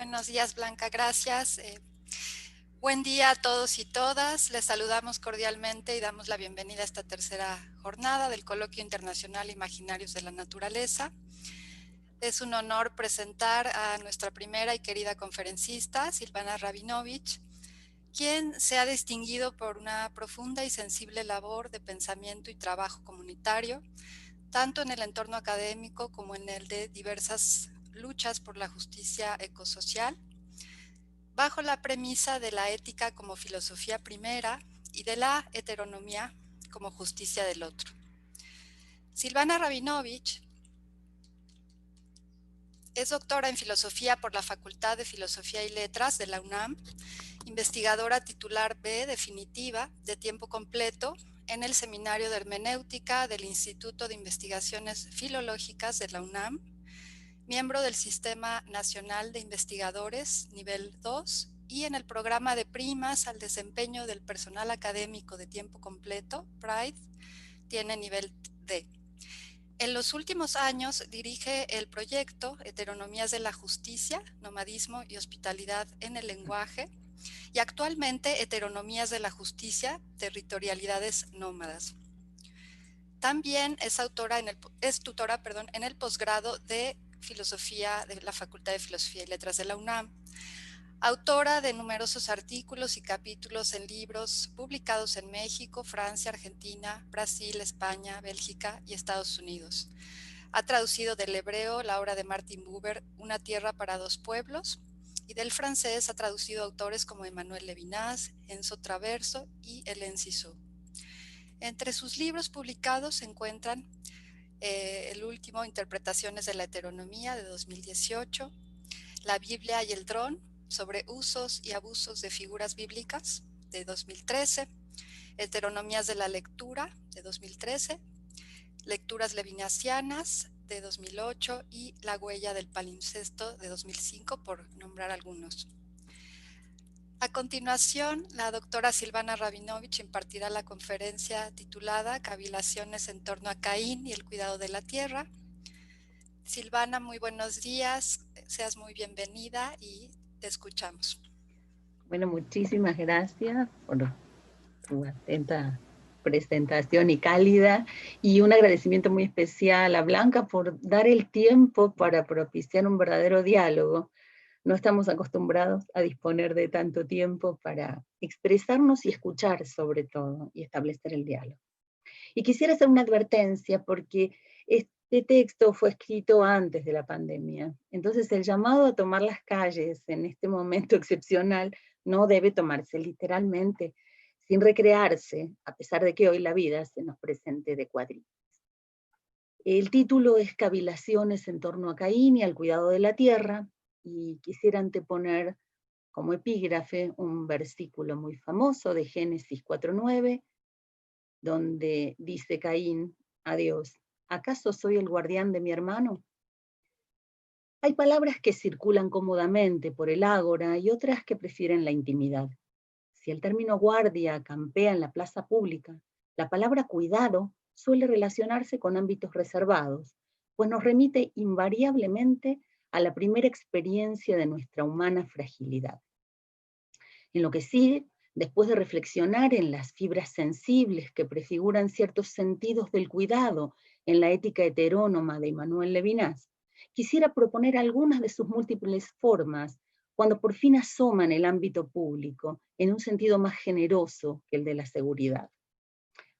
Buenos días, Blanca, gracias. Buen día a todos y todas. Les saludamos cordialmente y damos la bienvenida a esta tercera jornada del Coloquio Internacional Imaginarios de la Naturaleza. Es un honor presentar a nuestra primera y querida conferencista, Silvana Rabinovich, quien se ha distinguido por una profunda y sensible labor de pensamiento y trabajo comunitario, tanto en el entorno académico como en el de diversas luchas por la justicia ecosocial, bajo la premisa de la ética como filosofía primera y de la heteronomía como justicia del otro. Silvana Rabinovich es doctora en filosofía por la Facultad de Filosofía y Letras de la UNAM, investigadora titular B definitiva de tiempo completo en el Seminario de Hermenéutica del Instituto de Investigaciones Filológicas de la UNAM, miembro del Sistema Nacional de Investigadores nivel 2 y en el programa de primas al desempeño del personal académico de tiempo completo, PRIDE, tiene nivel D. En los últimos años dirige el proyecto Heteronomías de la Justicia, Nomadismo y Hospitalidad en el Lenguaje, y actualmente Heteronomías de la Justicia, Territorialidades Nómadas. También es tutora en el posgrado de Filosofía de la Facultad de Filosofía y Letras de la UNAM, autora de numerosos artículos y capítulos en libros publicados en México, Francia, Argentina, Brasil, España, Bélgica y Estados Unidos. Ha traducido del hebreo la obra de Martin Buber, Una tierra para dos pueblos, y del francés ha traducido autores como Emmanuel Levinas, Enzo Traverso y Hélène Cixous. Entre sus libros publicados se encuentran el último, Interpretaciones de la Heteronomía, de 2018, La Biblia y el Dron, sobre usos y abusos de figuras bíblicas, de 2013, Heteronomías de la Lectura, de 2013, Lecturas Levinasianas, de 2008, y La Huella del Palimpsesto, de 2005, por nombrar algunos. A continuación, la doctora Silvana Rabinovich impartirá la conferencia titulada Cavilaciones en torno a Caín y el cuidado de la tierra. Silvana, muy buenos días, seas muy bienvenida y te escuchamos. Bueno, muchísimas gracias por tu atenta presentación y cálida, y un agradecimiento muy especial a Blanca por dar el tiempo para propiciar un verdadero diálogo. No estamos acostumbrados a disponer de tanto tiempo para expresarnos y escuchar sobre todo, y establecer el diálogo. Y quisiera hacer una advertencia porque este texto fue escrito antes de la pandemia, entonces el llamado a tomar las calles en este momento excepcional no debe tomarse literalmente, sin recrearse, a pesar de que hoy la vida se nos presente de cuadritos. El título es Cavilaciones en torno a Caín y al cuidado de la tierra, y quisiera anteponer como epígrafe un versículo muy famoso de Génesis 4:9, donde dice Caín a Dios: ¿acaso soy el guardián de mi hermano? Hay palabras que circulan cómodamente por el ágora y otras que prefieren la intimidad. Si el término guardia campea en la plaza pública, la palabra cuidado suele relacionarse con ámbitos reservados, pues nos remite invariablemente a la primera experiencia de nuestra humana fragilidad. En lo que sigue, después de reflexionar en las fibras sensibles que prefiguran ciertos sentidos del cuidado en la ética heterónoma de Emmanuel Levinas, quisiera proponer algunas de sus múltiples formas cuando por fin asoma en el ámbito público, en un sentido más generoso que el de la seguridad.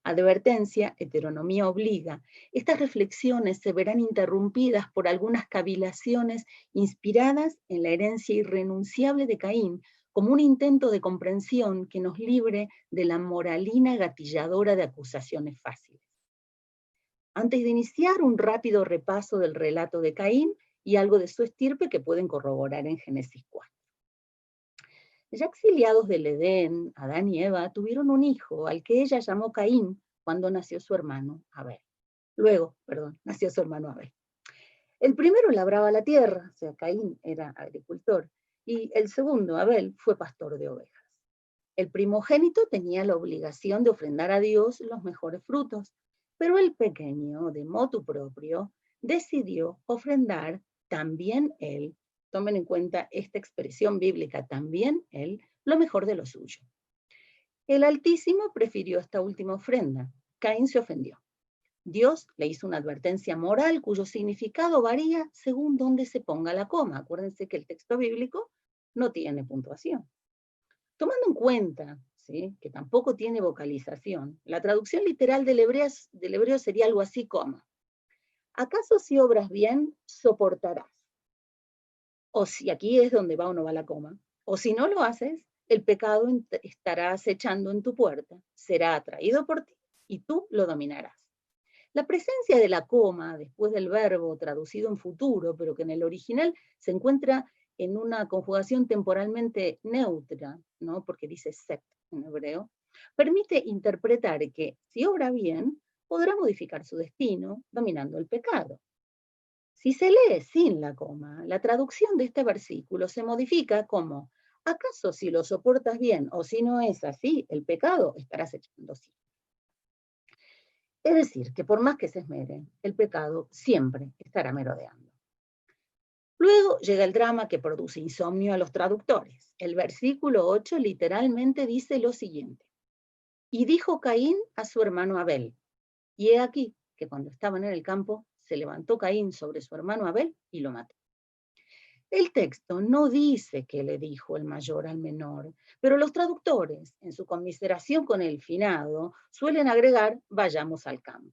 Advertencia, heteronomía obliga. Estas reflexiones se verán interrumpidas por algunas cavilaciones inspiradas en la herencia irrenunciable de Caín, como un intento de comprensión que nos libre de la moralina gatilladora de acusaciones fáciles. Antes de iniciar, un rápido repaso del relato de Caín y algo de su estirpe que pueden corroborar en Génesis 4. Ya exiliados del Edén, Adán y Eva tuvieron un hijo, al que ella llamó Caín, cuando nació su hermano Abel. Nació su hermano Abel. El primero labraba la tierra, o sea, Caín era agricultor, y el segundo, Abel, fue pastor de ovejas. El primogénito tenía la obligación de ofrendar a Dios los mejores frutos, pero el pequeño, de motu propio, decidió ofrendar también él Tomen en cuenta esta expresión bíblica también, lo mejor de lo suyo. El Altísimo prefirió esta última ofrenda. Caín se ofendió. Dios le hizo una advertencia moral cuyo significado varía según dónde se ponga la coma. Acuérdense que el texto bíblico no tiene puntuación. Tomando en cuenta, ¿sí?, que tampoco tiene vocalización, la traducción literal del hebreo sería algo así como: ¿acaso si obras bien, soportarás? O si aquí es donde va o no va la coma. O si no lo haces, el pecado estará acechando en tu puerta, será atraído por ti y tú lo dominarás. La presencia de la coma después del verbo traducido en futuro, pero que en el original se encuentra en una conjugación temporalmente neutra, ¿no?, porque dice set en hebreo, permite interpretar que si obra bien, podrá modificar su destino dominando el pecado. Si se lee sin la coma, la traducción de este versículo se modifica como: ¿acaso si lo soportas bien o si no es así, el pecado estará acechando sí? Es decir, que por más que se esmeren, el pecado siempre estará merodeando. Luego llega el drama que produce insomnio a los traductores. El versículo 8 literalmente dice lo siguiente: y dijo Caín a su hermano Abel. Y he aquí que cuando estaban en el campo, se levantó Caín sobre su hermano Abel y lo mató. El texto no dice qué le dijo el mayor al menor, pero los traductores, en su conmiseración con el finado, suelen agregar: vayamos al campo.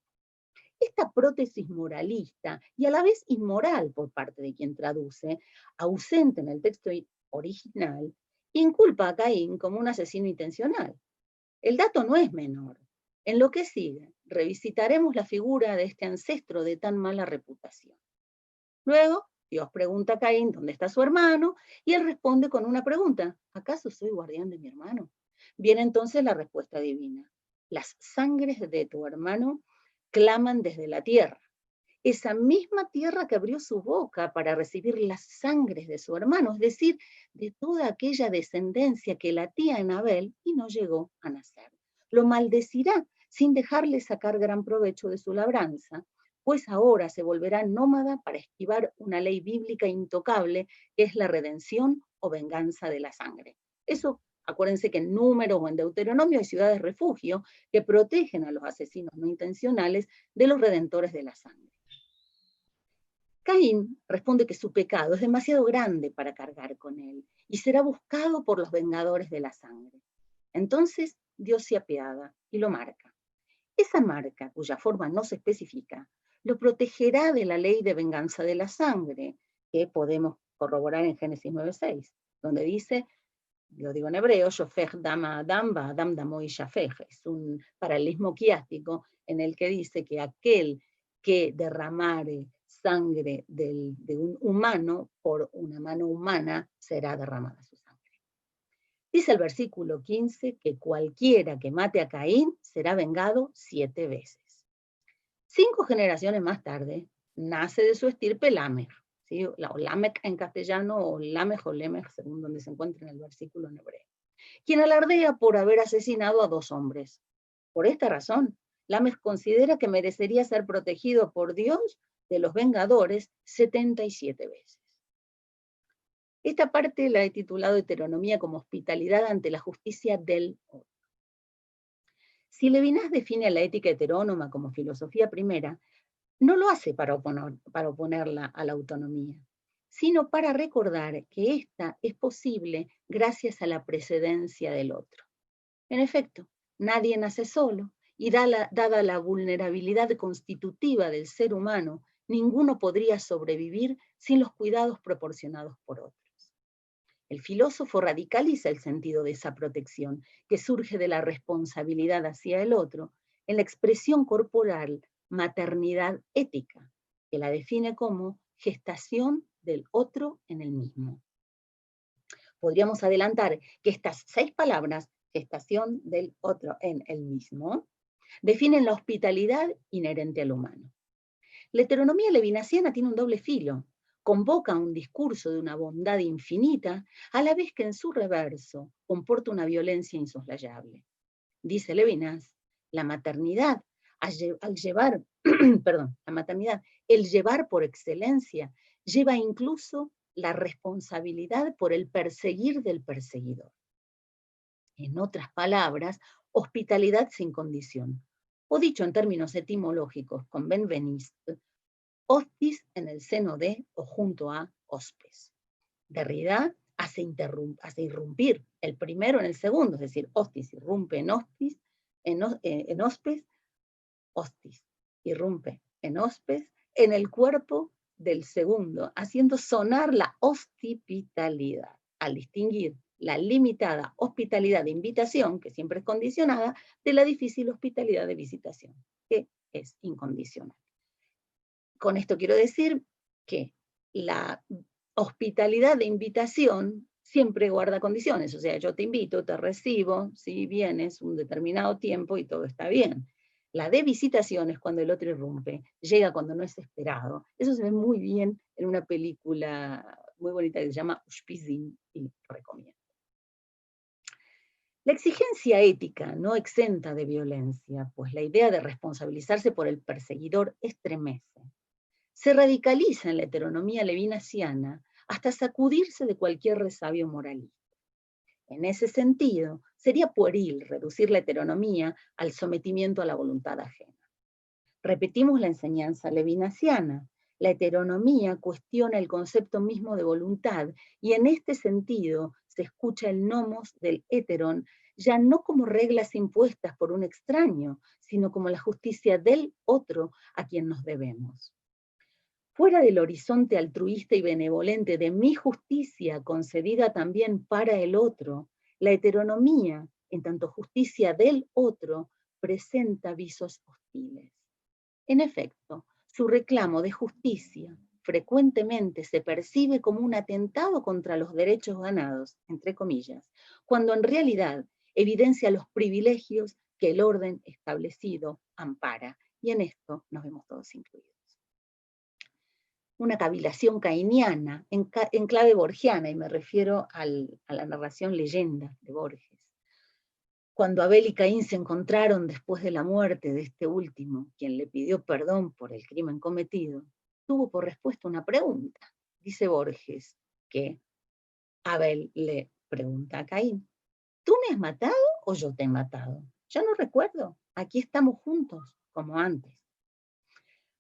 Esta prótesis moralista y a la vez inmoral por parte de quien traduce, ausente en el texto original, inculpa a Caín como un asesino intencional. El dato no es menor. En lo que sigue, revisitaremos la figura de este ancestro de tan mala reputación. Luego, Dios pregunta a Caín dónde está su hermano, y él responde con una pregunta: ¿acaso soy guardián de mi hermano? Viene entonces la respuesta divina: las sangres de tu hermano claman desde la tierra. Esa misma tierra que abrió su boca para recibir las sangres de su hermano, es decir, de toda aquella descendencia que latía en Abel y no llegó a nacer. Lo maldecirá sin dejarle sacar gran provecho de su labranza, pues ahora se volverá nómada para esquivar una ley bíblica intocable, que es la redención o venganza de la sangre. Eso, acuérdense que en Números o en Deuteronomio hay ciudades refugio que protegen a los asesinos no intencionales de los redentores de la sangre. Caín responde que su pecado es demasiado grande para cargar con él y será buscado por los vengadores de la sangre. Entonces Dios se apiada y lo marca. Esa marca, cuya forma no se especifica, lo protegerá de la ley de venganza de la sangre, que podemos corroborar en Génesis 9:6, donde dice, lo digo en hebreo, Shofech dam Adam, Adam damo y Shafech. Es un paralelismo quiástico en el que dice que aquel que derramare sangre de un humano por una mano humana será derramada su sangre. Dice el versículo 15 que cualquiera que mate a Caín será vengado 7 veces. 5 generaciones más tarde, nace de su estirpe Lamech, ¿sí? O Lamech en castellano, o Lamech o Lemech, según donde se encuentra en el versículo en hebreo, quien alardea por haber asesinado a 2 hombres. Por esta razón, Lamech considera que merecería ser protegido por Dios de los vengadores 77 veces. Esta parte la he titulado Heteronomía como hospitalidad ante la justicia del otro. Si Levinas define a la ética heterónoma como filosofía primera, no lo hace para oponerla a la autonomía, sino para recordar que ésta es posible gracias a la precedencia del otro. En efecto, nadie nace solo, y dada la vulnerabilidad constitutiva del ser humano, ninguno podría sobrevivir sin los cuidados proporcionados por otros. El filósofo radicaliza el sentido de esa protección, que surge de la responsabilidad hacia el otro, en la expresión corporal maternidad ética, que la define como gestación del otro en el mismo. Podríamos adelantar que estas 6 palabras, gestación del otro en el mismo, definen la hospitalidad inherente al humano. La heteronomía levinasiana tiene un doble filo. Convoca un discurso de una bondad infinita, a la vez que en su reverso comporta una violencia insoslayable. Dice Levinas, la maternidad, la maternidad, el llevar por excelencia, lleva incluso la responsabilidad por el perseguir del perseguidor. En otras palabras, hospitalidad sin condición. O dicho en términos etimológicos con Benveniste, hostis en el seno de o junto a hospes. Derrida hace irrumpir el primero en el segundo, es decir, hostis irrumpe en hostis, en hospes, hostis irrumpe en hospes, en el cuerpo del segundo, haciendo sonar la hospitalidad, al distinguir la limitada hospitalidad de invitación, que siempre es condicionada, de la difícil hospitalidad de visitación, que es incondicional. Con esto quiero decir que la hospitalidad de invitación siempre guarda condiciones, o sea, yo te invito, te recibo, si vienes un determinado tiempo y todo está bien. La de visitación es cuando el otro irrumpe, llega cuando no es esperado. Eso se ve muy bien en una película muy bonita que se llama Ushpizin, y recomiendo. La exigencia ética no exenta de violencia, pues la idea de responsabilizarse por el perseguidor estremece. Se radicaliza en la heteronomía levinasiana hasta sacudirse de cualquier resabio moralista. En ese sentido, sería pueril reducir la heteronomía al sometimiento a la voluntad ajena. Repetimos la enseñanza levinasiana. La heteronomía cuestiona el concepto mismo de voluntad y en este sentido se escucha el nomos del heteron ya no como reglas impuestas por un extraño, sino como la justicia del otro a quien nos debemos. Fuera del horizonte altruista y benevolente de mi justicia concedida también para el otro, la heteronomía, en tanto justicia del otro, presenta visos hostiles. En efecto, su reclamo de justicia frecuentemente se percibe como un atentado contra los derechos ganados, entre comillas, cuando en realidad evidencia los privilegios que el orden establecido ampara, y en esto nos vemos todos incluidos. Una cavilación cainiana en clave borgiana, y me refiero a la narración leyenda de Borges. Cuando Abel y Caín se encontraron después de la muerte de este último, quien le pidió perdón por el crimen cometido, tuvo por respuesta una pregunta. Dice Borges que Abel le pregunta a Caín, ¿tú me has matado o yo te he matado? Ya no recuerdo, aquí estamos juntos, como antes.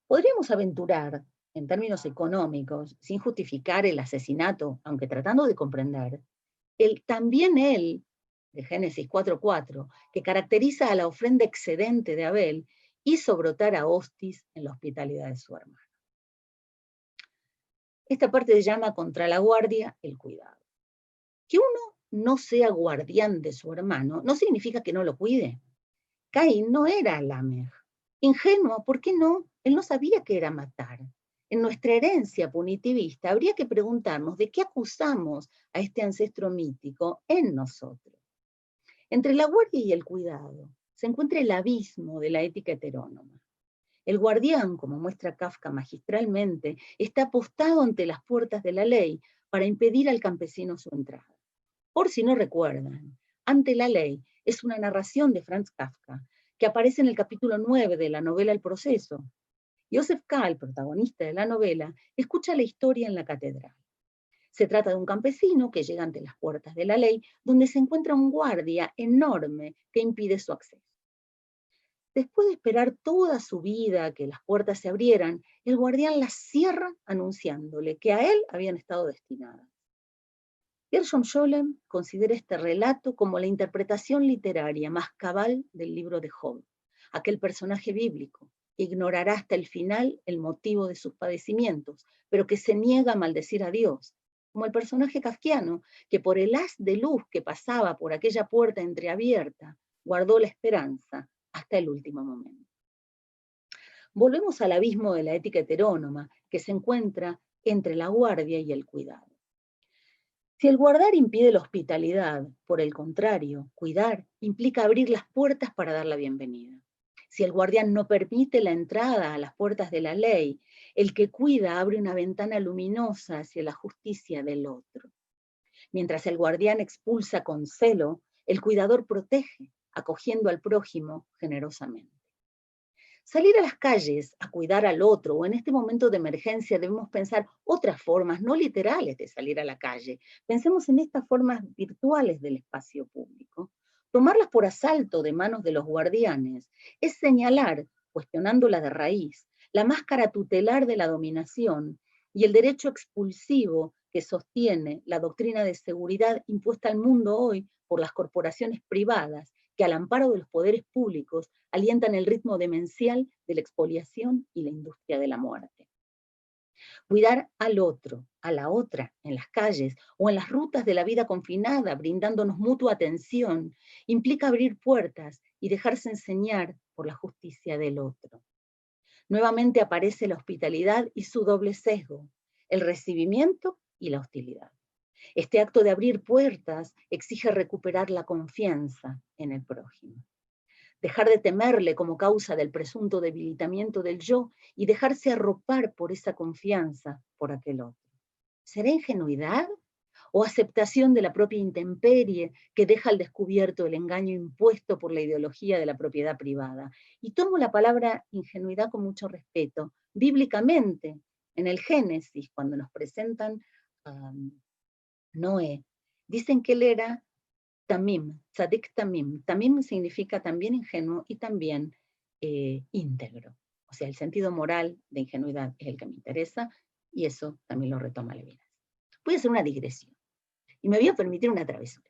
Podríamos aventurar, en términos económicos, sin justificar el asesinato, aunque tratando de comprender, también él, de Génesis 4:4, que caracteriza a la ofrenda excedente de Abel, hizo brotar a hostis en la hospitalidad de su hermano. Esta parte se llama contra la guardia el cuidado. Que uno no sea guardián de su hermano no significa que no lo cuide. Caín no era Lamech. Ingenuo, ¿por qué no? Él no sabía que era matar. En nuestra herencia punitivista habría que preguntarnos de qué acusamos a este ancestro mítico en nosotros. Entre la guardia y el cuidado se encuentra el abismo de la ética heterónoma. El guardián, como muestra Kafka magistralmente, está apostado ante las puertas de la ley para impedir al campesino su entrada. Por si no recuerdan, Ante la ley es una narración de Franz Kafka que aparece en el capítulo 9 de la novela El proceso. Joseph K., el protagonista de la novela, escucha la historia en la catedral. Se trata de un campesino que llega ante las puertas de la ley, donde se encuentra un guardia enorme que impide su acceso. Después de esperar toda su vida a que las puertas se abrieran, el guardián las cierra anunciándole que a él habían estado destinadas. Gershom Scholem considera este relato como la interpretación literaria más cabal del libro de Job, aquel personaje bíblico que ignorará hasta el final el motivo de sus padecimientos, pero que se niega a maldecir a Dios, como el personaje kafkiano que por el haz de luz que pasaba por aquella puerta entreabierta, guardó la esperanza hasta el último momento. Volvemos al abismo de la ética heterónoma que se encuentra entre la guardia y el cuidado. Si el guardar impide la hospitalidad, por el contrario, cuidar implica abrir las puertas para dar la bienvenida. Si el guardián no permite la entrada a las puertas de la ley, el que cuida abre una ventana luminosa hacia la justicia del otro. Mientras el guardián expulsa con celo, el cuidador protege, acogiendo al prójimo generosamente. Salir a las calles a cuidar al otro, o en este momento de emergencia debemos pensar otras formas no literales de salir a la calle. Pensemos en estas formas virtuales del espacio público. Tomarlas por asalto de manos de los guardianes es señalar, cuestionándola de raíz, la máscara tutelar de la dominación y el derecho expulsivo que sostiene la doctrina de seguridad impuesta al mundo hoy por las corporaciones privadas, que al amparo de los poderes públicos alientan el ritmo demencial de la expoliación y la industria de la muerte. Cuidar al otro, a la otra, en las calles o en las rutas de la vida confinada, brindándonos mutua atención, implica abrir puertas y dejarse enseñar por la justicia del otro. Nuevamente aparece la hospitalidad y su doble sesgo, el recibimiento y la hostilidad. Este acto de abrir puertas exige recuperar la confianza en el prójimo. Dejar de temerle como causa del presunto debilitamiento del yo y dejarse arropar por esa confianza por aquel otro. ¿Será ingenuidad o aceptación de la propia intemperie que deja al descubierto el engaño impuesto por la ideología de la propiedad privada? Y tomo la palabra ingenuidad con mucho respeto. Bíblicamente, en el Génesis, cuando nos presentan a Noé, dicen que él era Tamim, Tzadik Tamim. Tamim significa también ingenuo y también íntegro. O sea, el sentido moral de ingenuidad es el que me interesa y eso también lo retoma Levinas. Voy a hacer una digresión y me voy a permitir una travesura.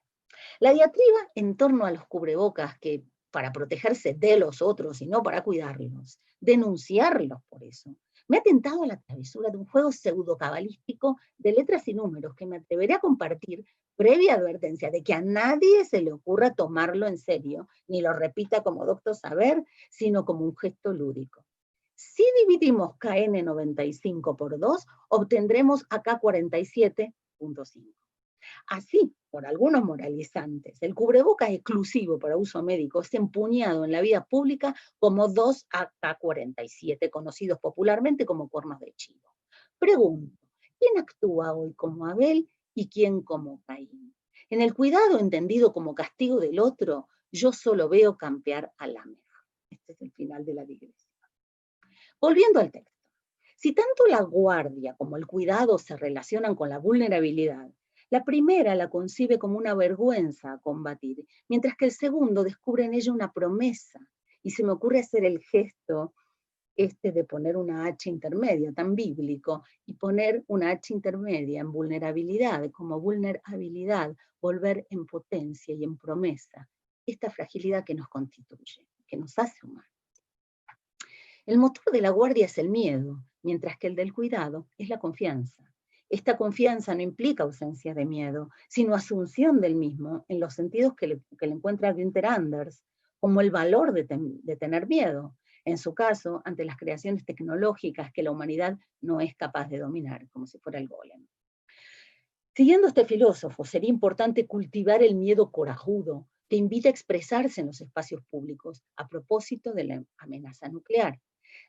La diatriba en torno a los cubrebocas, que para protegerse de los otros y no para cuidarlos, denunciarlos por eso, me ha tentado a la travesura de un juego pseudo-cabalístico de letras y números que me atreveré a compartir, previa advertencia de que a nadie se le ocurra tomarlo en serio, ni lo repita como docto saber, sino como un gesto lúdico. Si dividimos KN95 por 2, obtendremos AK 47.5. Así, por algunos moralizantes, el cubreboca exclusivo para uso médico es empuñado en la vida pública como 2AK-47, conocidos popularmente como cuernos de chivo. Pregunto, ¿quién actúa hoy como Abel y quién como Caín? En el cuidado entendido como castigo del otro, yo solo veo campear a Lámech. Este es el final de la digresión. Volviendo al texto. Si tanto la guardia como el cuidado se relacionan con la vulnerabilidad, la primera la concibe como una vergüenza a combatir, mientras que el segundo descubre en ella una promesa. Y se me ocurre hacer el gesto de poner una H intermedia, tan bíblico, y poner una H intermedia en vulnerabilidad, como vulnerabilidad, volver en potencia y en promesa, esta fragilidad que nos constituye, que nos hace humanos. El motor de la guardia es el miedo, mientras que el del cuidado es la confianza. Esta confianza no implica ausencia de miedo, sino asunción del mismo en los sentidos que le encuentra Günther Anders, como el valor de tener miedo, en su caso, ante las creaciones tecnológicas que la humanidad no es capaz de dominar, como si fuera el golem. Siguiendo este filósofo, sería importante cultivar el miedo corajudo, que invita a expresarse en los espacios públicos a propósito de la amenaza nuclear.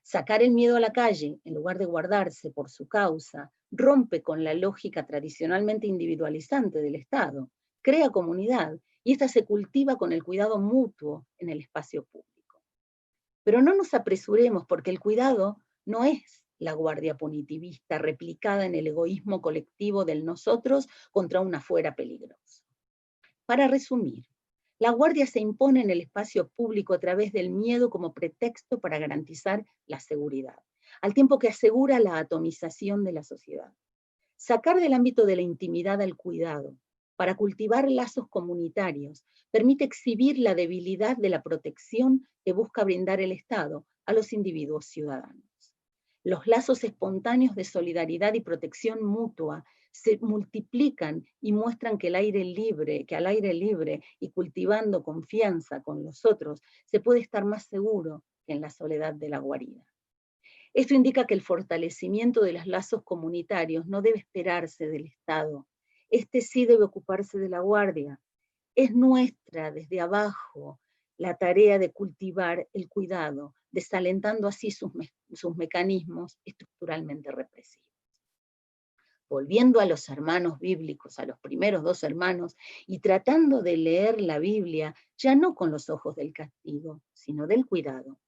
Sacar el miedo a la calle, en lugar de guardarse por su causa, rompe con la lógica tradicionalmente individualizante del Estado, crea comunidad, y esta se cultiva con el cuidado mutuo en el espacio público. Pero no nos apresuremos, porque el cuidado no es la guardia punitivista replicada en el egoísmo colectivo del nosotros contra un afuera peligroso. Para resumir, la guardia se impone en el espacio público a través del miedo como pretexto para garantizar la seguridad, al tiempo que asegura la atomización de la sociedad. Sacar del ámbito de la intimidad al cuidado, para cultivar lazos comunitarios, permite exhibir la debilidad de la protección que busca brindar el Estado a los individuos ciudadanos. Los lazos espontáneos de solidaridad y protección mutua se multiplican y muestran que al aire libre y cultivando confianza con los otros, se puede estar más seguro que en la soledad de la guarida. Esto indica que el fortalecimiento de los lazos comunitarios no debe esperarse del Estado. Este sí debe ocuparse de la guardia. Es nuestra, desde abajo, la tarea de cultivar el cuidado, desalentando así sus mecanismos estructuralmente represivos. Volviendo a los hermanos bíblicos, a los primeros dos hermanos, y tratando de leer la Biblia ya no con los ojos del castigo, sino del cuidado.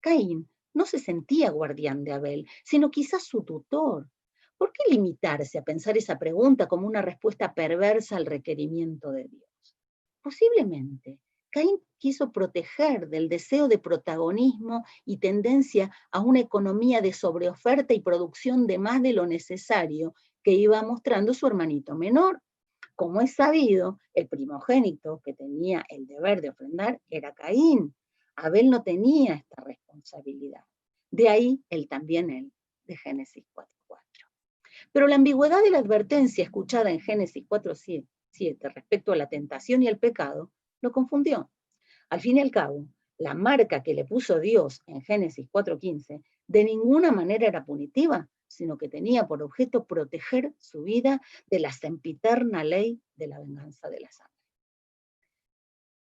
Caín no se sentía guardián de Abel, sino quizás su tutor. ¿Por qué limitarse a pensar esa pregunta como una respuesta perversa al requerimiento de Dios? Posiblemente, Caín quiso proteger del deseo de protagonismo y tendencia a una economía de sobreoferta y producción de más de lo necesario que iba mostrando su hermanito menor. Como es sabido, el primogénito que tenía el deber de ofrendar era Caín. Abel no tenía esta responsabilidad. De ahí el también él, de Génesis 4:4. Pero la ambigüedad de la advertencia escuchada en Génesis 4:7 respecto a la tentación y el pecado lo confundió. Al fin y al cabo, la marca que le puso Dios en Génesis 4:15 de ninguna manera era punitiva, sino que tenía por objeto proteger su vida de la sempiterna ley de la venganza de la sangre.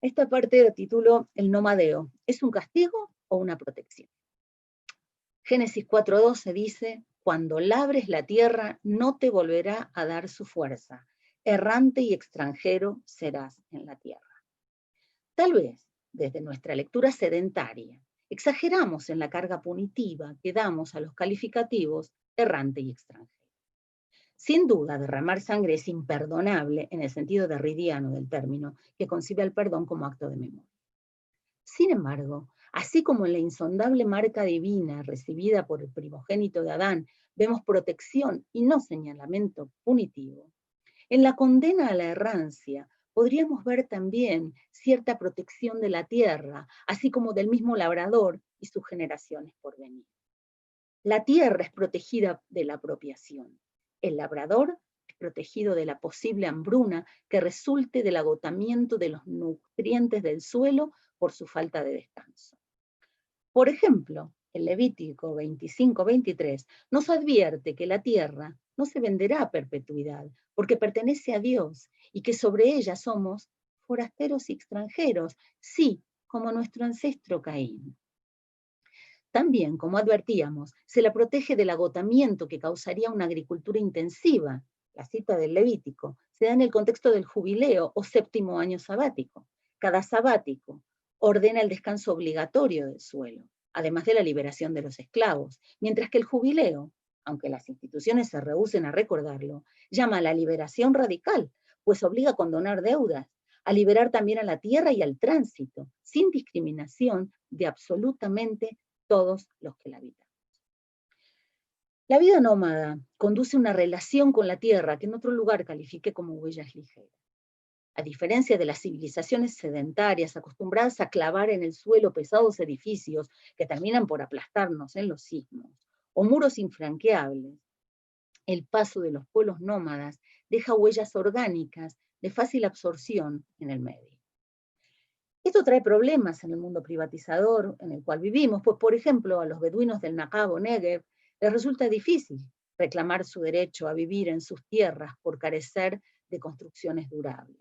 Esta parte de título El nomadeo, ¿es un castigo o una protección? Génesis 4:12 dice, cuando labres la tierra no te volverá a dar su fuerza, errante y extranjero serás en la tierra. Tal vez, desde nuestra lectura sedentaria, exageramos en la carga punitiva que damos a los calificativos errante y extranjero. Sin duda, derramar sangre es imperdonable en el sentido derridiano del término, que concibe al perdón como acto de memoria. Sin embargo, así como en la insondable marca divina recibida por el primogénito de Adán vemos protección y no señalamiento punitivo, en la condena a la errancia podríamos ver también cierta protección de la tierra, así como del mismo labrador y sus generaciones por venir. La tierra es protegida de la apropiación. El labrador es protegido de la posible hambruna que resulte del agotamiento de los nutrientes del suelo por su falta de descanso. Por ejemplo, el Levítico 25:23 nos advierte que la tierra no se venderá a perpetuidad, porque pertenece a Dios y que sobre ella somos forasteros y extranjeros, sí, como nuestro ancestro Caín. También, como advertíamos, se la protege del agotamiento que causaría una agricultura intensiva. La cita del Levítico se da en el contexto del jubileo o séptimo año sabático. Cada sabático ordena el descanso obligatorio del suelo, además de la liberación de los esclavos, mientras que el jubileo, aunque las instituciones se rehúsen a recordarlo, llama a la liberación radical, pues obliga a condonar deudas, a liberar también a la tierra y al tránsito, sin discriminación de absolutamente todos los que la habitan. La vida nómada conduce a una relación con la tierra que en otro lugar califiqué como huellas ligeras. A diferencia de las civilizaciones sedentarias acostumbradas a clavar en el suelo pesados edificios que terminan por aplastarnos en los sismos, o muros infranqueables, el paso de los pueblos nómadas deja huellas orgánicas de fácil absorción en el medio. Esto trae problemas en el mundo privatizador en el cual vivimos, pues por ejemplo a los beduinos del Naqab o Negev les resulta difícil reclamar su derecho a vivir en sus tierras por carecer de construcciones durables.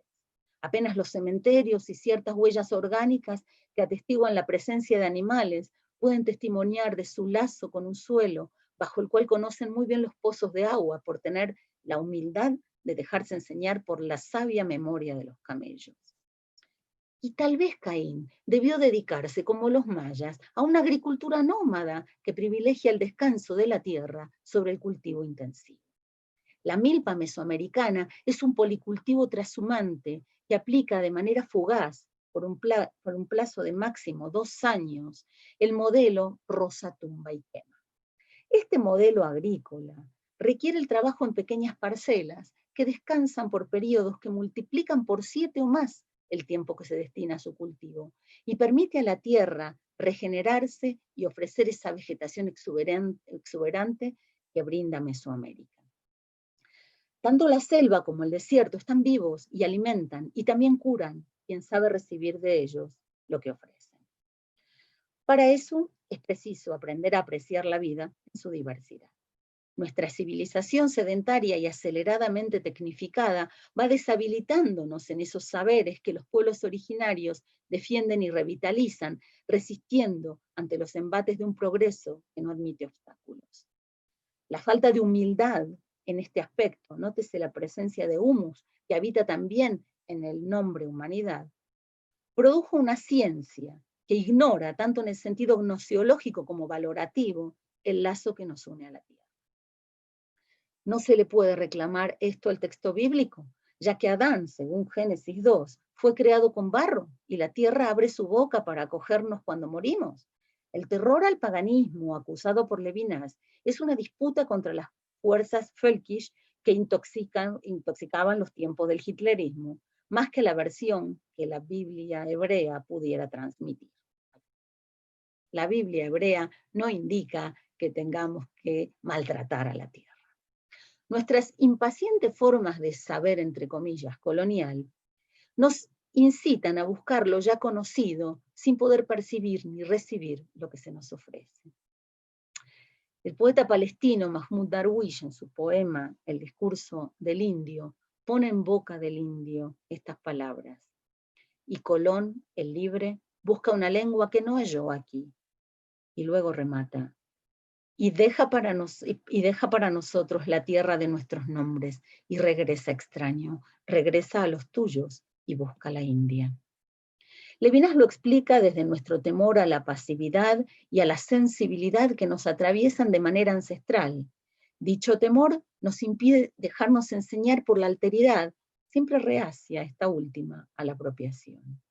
Apenas los cementerios y ciertas huellas orgánicas que atestiguan la presencia de animales pueden testimoniar de su lazo con un suelo bajo el cual conocen muy bien los pozos de agua por tener la humildad de dejarse enseñar por la sabia memoria de los camellos. Y tal vez Caín debió dedicarse, como los mayas, a una agricultura nómada que privilegia el descanso de la tierra sobre el cultivo intensivo. La milpa mesoamericana es un policultivo trashumante que aplica de manera fugaz, por un plazo de máximo 2 años, el modelo roza, tumba y quema. Este modelo agrícola requiere el trabajo en pequeñas parcelas que descansan por periodos que multiplican por 7 o más el tiempo que se destina a su cultivo, y permite a la tierra regenerarse y ofrecer esa vegetación exuberante que brinda Mesoamérica. Tanto la selva como el desierto están vivos y alimentan, y también curan quien sabe recibir de ellos lo que ofrecen. Para eso es preciso aprender a apreciar la vida en su diversidad. Nuestra civilización sedentaria y aceleradamente tecnificada va deshabilitándonos en esos saberes que los pueblos originarios defienden y revitalizan, resistiendo ante los embates de un progreso que no admite obstáculos. La falta de humildad en este aspecto, nótese la presencia de humus, que habita también en el nombre humanidad, produjo una ciencia que ignora, tanto en el sentido gnosiológico como valorativo, el lazo que nos une a la tierra. No se le puede reclamar esto al texto bíblico, ya que Adán, según Génesis 2, fue creado con barro y la tierra abre su boca para acogernos cuando morimos. El terror al paganismo, acusado por Levinas, es una disputa contra las fuerzas völkisch que intoxicaban los tiempos del hitlerismo, más que la versión que la Biblia hebrea pudiera transmitir. La Biblia hebrea no indica que tengamos que maltratar a la tierra. Nuestras impacientes formas de saber, entre comillas, colonial, nos incitan a buscar lo ya conocido sin poder percibir ni recibir lo que se nos ofrece. El poeta palestino Mahmoud Darwish, en su poema El discurso del indio, pone en boca del indio estas palabras. Y Colón, el libre, busca una lengua que no halló aquí. Y luego remata. Y deja para nosotros la tierra de nuestros nombres, y regresa extraño, regresa a los tuyos y busca la India. Levinas lo explica desde nuestro temor a la pasividad y a la sensibilidad que nos atraviesan de manera ancestral. Dicho temor nos impide dejarnos enseñar por la alteridad, siempre reacia esta última a la apropiación.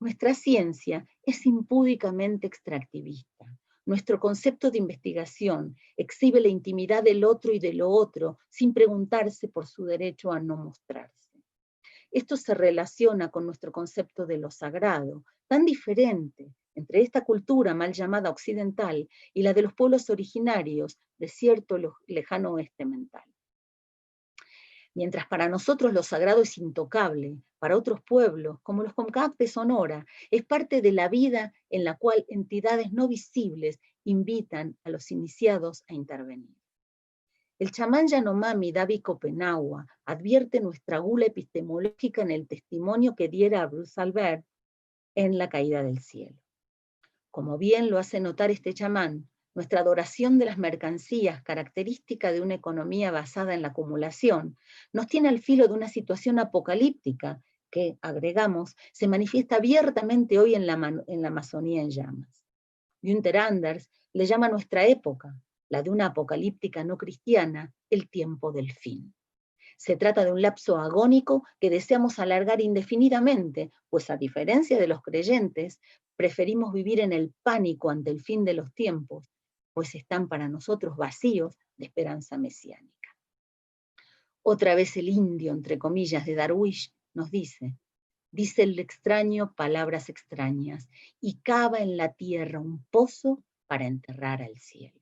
Nuestra ciencia es impúdicamente extractivista. Nuestro concepto de investigación exhibe la intimidad del otro y de lo otro sin preguntarse por su derecho a no mostrarse. Esto se relaciona con nuestro concepto de lo sagrado, tan diferente entre esta cultura mal llamada occidental y la de los pueblos originarios de cierto lejano oeste mental. Mientras para nosotros lo sagrado es intocable, para otros pueblos, como los Comcaac de Sonora, es parte de la vida en la cual entidades no visibles invitan a los iniciados a intervenir. El chamán Yanomami David Copenagua advierte nuestra gula epistemológica en el testimonio que diera a Bruce Albert en La caída del cielo. Como bien lo hace notar este chamán, nuestra adoración de las mercancías, característica de una economía basada en la acumulación, nos tiene al filo de una situación apocalíptica que, agregamos, se manifiesta abiertamente hoy en la Amazonía en llamas. Günther Anders le llama a nuestra época, la de una apocalíptica no cristiana, el tiempo del fin. Se trata de un lapso agónico que deseamos alargar indefinidamente, pues a diferencia de los creyentes, preferimos vivir en el pánico ante el fin de los tiempos, pues están para nosotros vacíos de esperanza mesiánica. Otra vez el indio, entre comillas, de Darwish nos dice el extraño palabras extrañas y cava en la tierra un pozo para enterrar al cielo.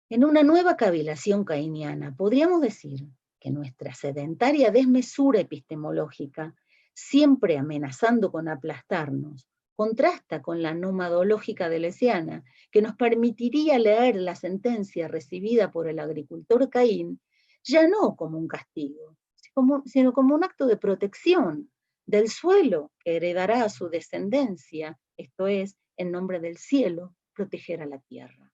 En una nueva cavilación cainiana, podríamos decir que nuestra sedentaria desmesura epistemológica, siempre amenazando con aplastarnos, contrasta con la nomadológica deleuziana, que nos permitiría leer la sentencia recibida por el agricultor Caín, ya no como un castigo, sino como un acto de protección del suelo que heredará a su descendencia, esto es, en nombre del cielo, proteger a la tierra.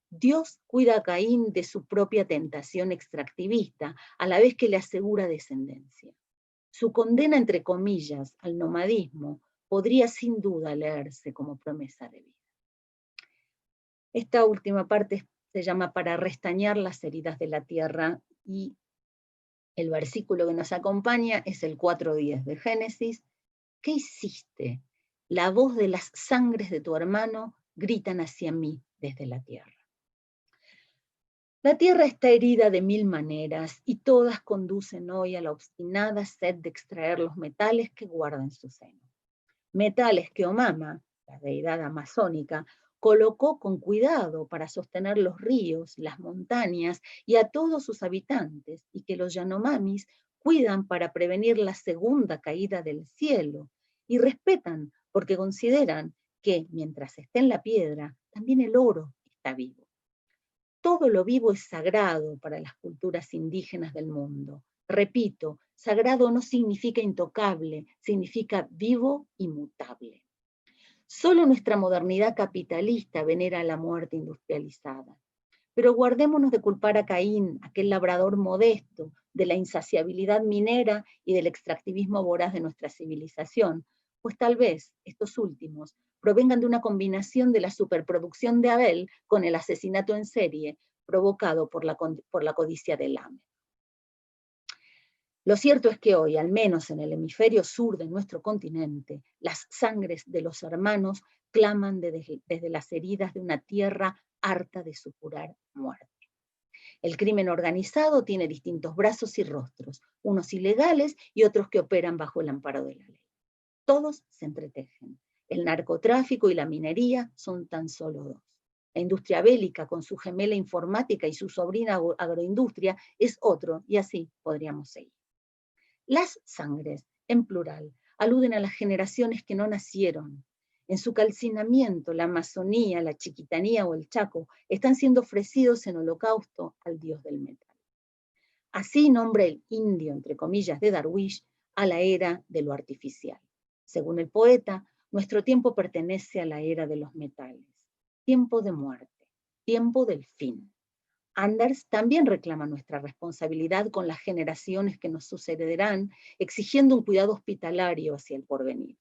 Dios cuida a Caín de su propia tentación extractivista, a la vez que le asegura descendencia. Su condena, entre comillas, al nomadismo podría sin duda leerse como promesa de vida. Esta última parte se llama Para restañar las heridas de la tierra, y el versículo que nos acompaña es el 4:10 de Génesis. ¿Qué hiciste? La voz de las sangres de tu hermano gritan hacia mí desde la tierra. La tierra está herida de 1000 maneras y todas conducen hoy a la obstinada sed de extraer los metales que guarda en su seno. Metales que Omama, la deidad amazónica, colocó con cuidado para sostener los ríos, las montañas y a todos sus habitantes, y que los Yanomamis cuidan para prevenir la segunda caída del cielo, y respetan porque consideran que mientras esté en la piedra, también el oro está vivo. Todo lo vivo es sagrado para las culturas indígenas del mundo. Repito, sagrado no significa intocable, significa vivo y mutable. Solo nuestra modernidad capitalista venera la muerte industrializada. Pero guardémonos de culpar a Caín, aquel labrador modesto, de la insaciabilidad minera y del extractivismo voraz de nuestra civilización, pues tal vez estos últimos provengan de una combinación de la superproducción de Abel con el asesinato en serie provocado por la codicia de Lamech. Lo cierto es que hoy, al menos en el hemisferio sur de nuestro continente, las sangres de los hermanos claman desde las heridas de una tierra harta de supurar muerte. El crimen organizado tiene distintos brazos y rostros, unos ilegales y otros que operan bajo el amparo de la ley. Todos se entretejen. El narcotráfico y la minería son tan solo dos. La industria bélica, con su gemela informática y su sobrina agroindustria, es otro, y así podríamos seguir. Las sangres, en plural, aluden a las generaciones que no nacieron. En su calcinamiento, la Amazonía, la Chiquitanía o el Chaco están siendo ofrecidos en holocausto al dios del metal. Así nombra el indio, entre comillas, de Darwish, a la era de lo artificial. Según el poeta, nuestro tiempo pertenece a la era de los metales. Tiempo de muerte, tiempo del fin. Anders también reclama nuestra responsabilidad con las generaciones que nos sucederán, exigiendo un cuidado hospitalario hacia el porvenir.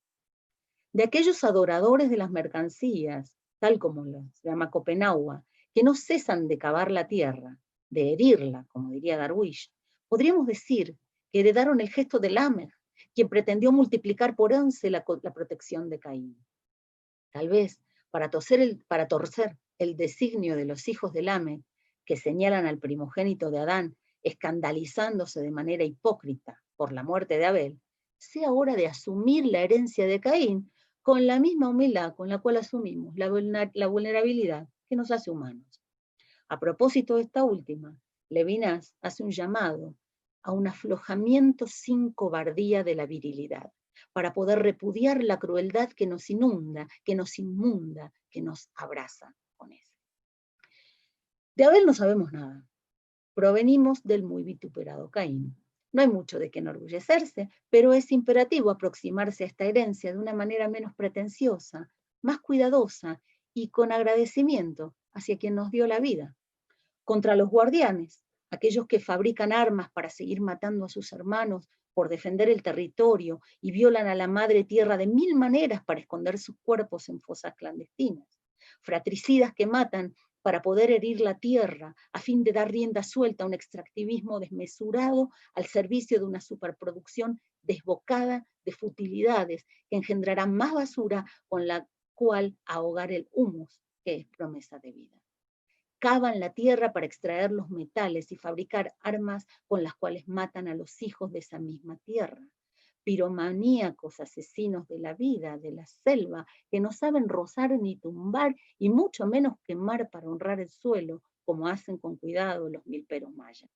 De aquellos adoradores de las mercancías, tal como los llama Copenhague, que no cesan de cavar la tierra, de herirla, como diría Darwish, podríamos decir que heredaron el gesto de Lamech, quien pretendió multiplicar por 11 la protección de Caín. Tal vez, para torcer el designio de los hijos de Lamech, que señalan al primogénito de Adán, escandalizándose de manera hipócrita por la muerte de Abel, sea hora de asumir la herencia de Caín con la misma humildad con la cual asumimos la vulnerabilidad que nos hace humanos. A propósito de esta última, Levinas hace un llamado a un aflojamiento sin cobardía de la virilidad, para poder repudiar la crueldad que nos inunda, que nos inmunda, que nos abraza con eso. De Abel no sabemos nada. Provenimos del muy vituperado Caín. No hay mucho de qué enorgullecerse, pero es imperativo aproximarse a esta herencia de una manera menos pretenciosa, más cuidadosa y con agradecimiento hacia quien nos dio la vida. Contra los guardianes, aquellos que fabrican armas para seguir matando a sus hermanos por defender el territorio y violan a la madre tierra de 1000 maneras para esconder sus cuerpos en fosas clandestinas. Fratricidas que matan para poder herir la tierra, a fin de dar rienda suelta a un extractivismo desmesurado al servicio de una superproducción desbocada de futilidades que engendrará más basura con la cual ahogar el humus, que es promesa de vida. Cavan la tierra para extraer los metales y fabricar armas con las cuales matan a los hijos de esa misma tierra. Piromaníacos asesinos de la vida, de la selva, que no saben rozar ni tumbar y mucho menos quemar para honrar el suelo, como hacen con cuidado los milperos mayas.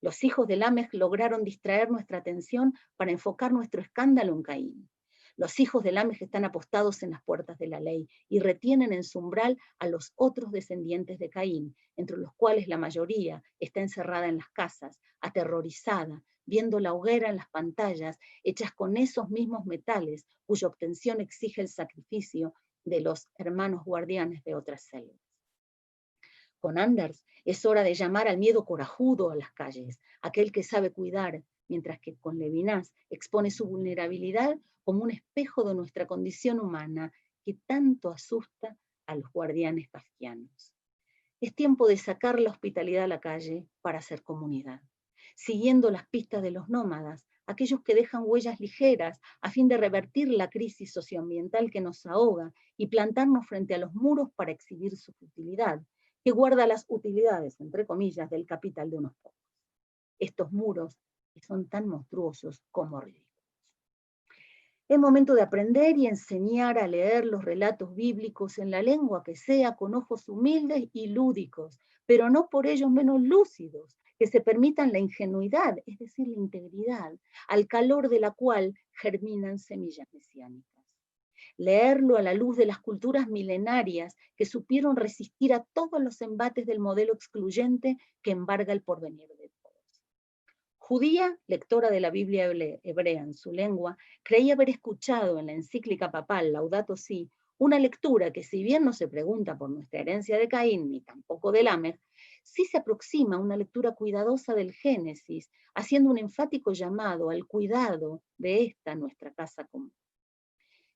Los hijos de Lamech lograron distraer nuestra atención para enfocar nuestro escándalo en Caín. Los hijos de Lamech están apostados en las puertas de la ley y retienen en su umbral a los otros descendientes de Caín, entre los cuales la mayoría está encerrada en las casas, aterrorizada, viendo la hoguera en las pantallas, hechas con esos mismos metales, cuya obtención exige el sacrificio de los hermanos guardianes de otras selvas. Con Anders es hora de llamar al miedo corajudo a las calles, aquel que sabe cuidar, mientras que con Levinas expone su vulnerabilidad como un espejo de nuestra condición humana que tanto asusta a los guardianes kafkianos. Es tiempo de sacar la hospitalidad a la calle para hacer comunidad, siguiendo las pistas de los nómadas, aquellos que dejan huellas ligeras a fin de revertir la crisis socioambiental que nos ahoga y plantarnos frente a los muros para exhibir su futilidad, que guarda las utilidades, entre comillas, del capital de unos pocos. Estos muros que son tan monstruosos como ridículos. Es momento de aprender y enseñar a leer los relatos bíblicos en la lengua que sea, con ojos humildes y lúdicos, pero no por ello menos lúcidos, que se permitan la ingenuidad, es decir, la integridad, al calor de la cual germinan semillas mesiánicas. Leerlo a la luz de las culturas milenarias que supieron resistir a todos los embates del modelo excluyente que embarga el porvenir de todos. Judía, lectora de la Biblia hebrea en su lengua, creía haber escuchado en la encíclica papal Laudato Si una lectura que, si bien no se pregunta por nuestra herencia de Caín ni tampoco de Lamech, sí se aproxima a una lectura cuidadosa del Génesis, haciendo un enfático llamado al cuidado de esta nuestra casa común.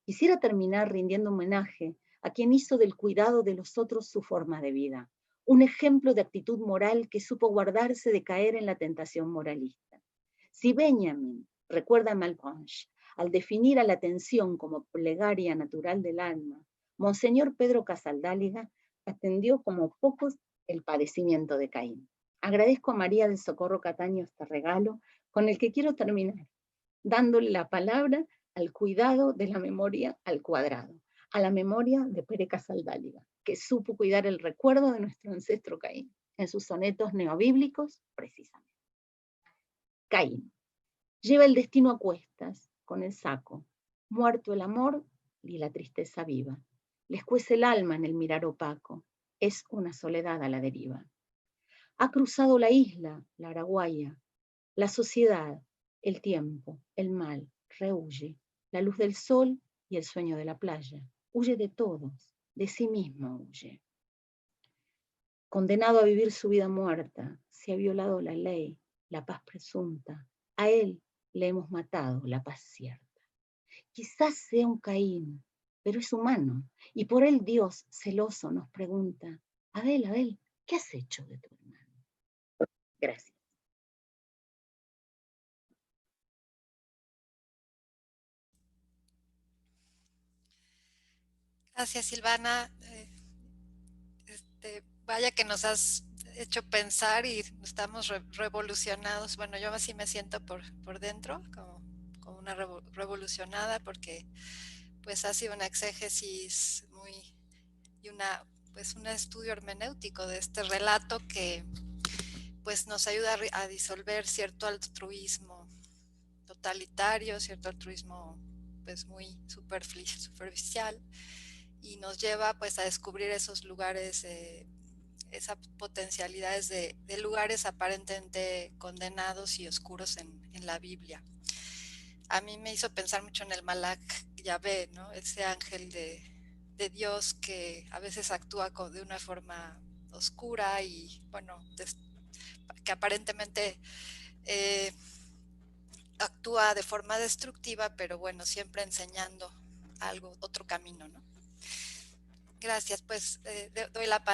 Quisiera terminar rindiendo homenaje a quien hizo del cuidado de los otros su forma de vida, un ejemplo de actitud moral que supo guardarse de caer en la tentación moralista. Si Benjamin recuerda a Malebranche, al definir a la atención como plegaria natural del alma, Monseñor Pedro Casaldáliga atendió como pocos el padecimiento de Caín. Agradezco a María del Socorro Cataño este regalo con el que quiero terminar, dándole la palabra al cuidado de la memoria al cuadrado, a la memoria de Pere Casaldáliga, que supo cuidar el recuerdo de nuestro ancestro Caín, en sus sonetos neobíblicos, precisamente. Caín lleva el destino a cuestas, con el saco, muerto el amor y la tristeza viva. Les cuece el alma en el mirar opaco, es una soledad a la deriva. Ha cruzado la isla, la Araguaya, la sociedad, el tiempo, el mal, rehuye, la luz del sol y el sueño de la playa. Huye de todos, de sí mismo huye. Condenado a vivir su vida muerta, se ha violado la ley, la paz presunta. A él le hemos matado la paz cierta. Quizás sea un Caín, pero es humano, y por él Dios, celoso, nos pregunta: Abel, Abel, ¿qué has hecho de tu hermano? Gracias. Gracias, Silvana. Vaya que nos has hecho pensar y estamos revolucionados. Bueno, yo así me siento por dentro, como una revolucionada, porque pues ha sido una exégesis muy y pues un estudio hermenéutico de este relato que pues nos ayuda a disolver cierto altruismo totalitario, cierto altruismo pues muy superficial, y nos lleva pues a descubrir esos lugares, esas potencialidades de lugares aparentemente condenados y oscuros en la Biblia. A mí me hizo pensar mucho en el Malak Yahvé, ¿no? Ese ángel de Dios que a veces actúa de una forma oscura y, bueno, que aparentemente eh, actúa de forma destructiva, pero bueno, siempre enseñando algo, otro camino, ¿no? Gracias, pues doy la palabra.